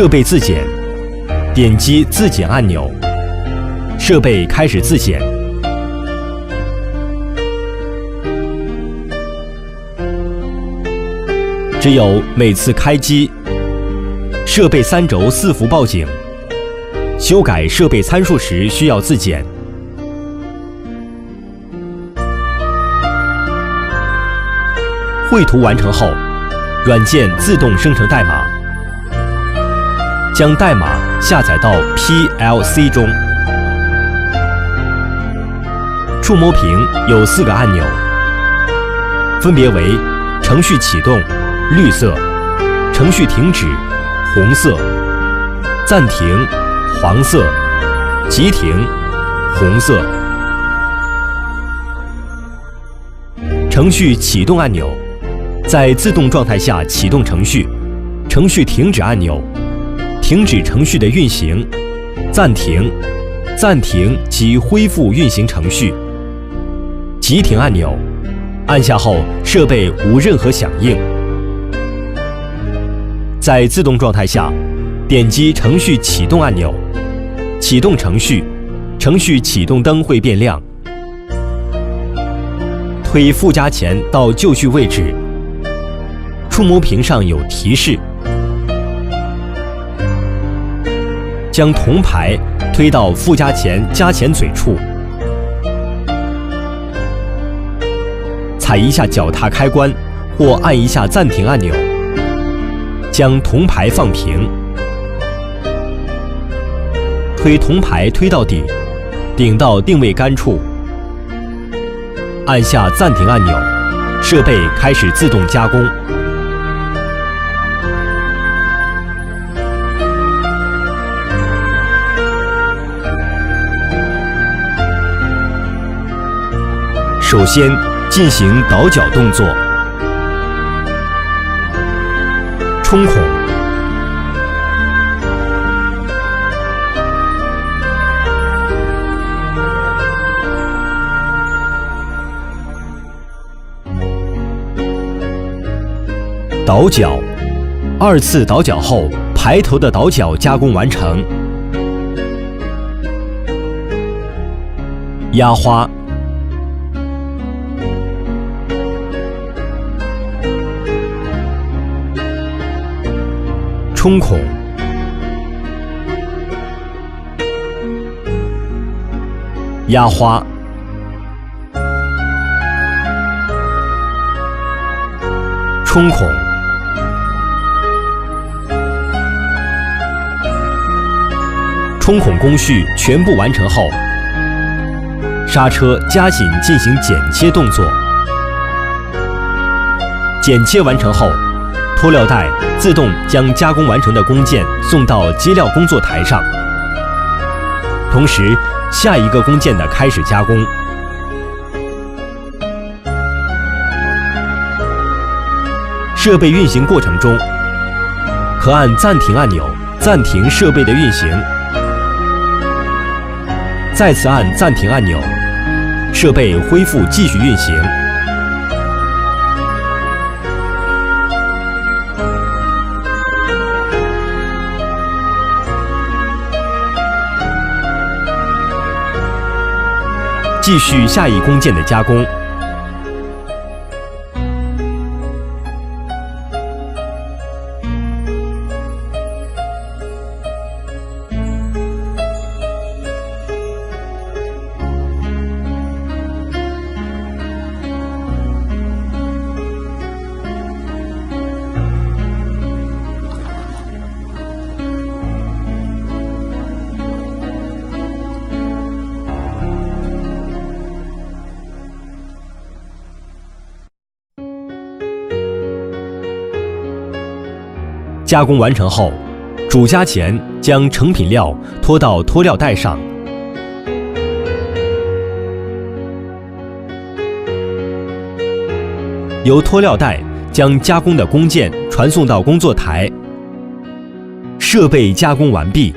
设备自检，点击自检按钮，设备开始自检。只有每次开机，设备3轴4伏报警，修改设备参数时需要自检。绘图完成后，软件自动生成代码，将代码下载到 PLC 中。触摸屏有4个按钮，分别为程序启动绿色，程序停止红色，暂停黄色，急停红色。程序启动按钮在自动状态下启动程序，程序停止按钮停止程序的运行，暂停及恢复运行程序，急停按钮按下后设备无任何响应。在自动状态下，点击程序启动按钮，启动程序，程序启动灯会变亮。推附加钳到就绪位置，触摸屏上有提示。将铜牌推到附加钳加钳嘴处，踩一下脚踏开关或按一下暂停按钮，将铜牌放平。推铜牌推到底，顶到定位杆处，按下暂停按钮，设备开始自动加工。首先进行倒角动作，冲孔，倒角，2次倒角后，排头的倒角加工完成。压花，冲孔，压花，冲孔，冲孔工序全部完成后，刹车加紧进行剪切动作。剪切完成后，脱料带自动将加工完成的工件送到接料工作台上，同时下一个工件的开始加工。设备运行过程中，可按暂停按钮暂停设备的运行，再次按暂停按钮，设备恢复继续运行。继续下一工件的加工。加工完成后，主加钳将成品料拖到脱料带上，由脱料带将加工的工件传送到工作台。设备加工完毕。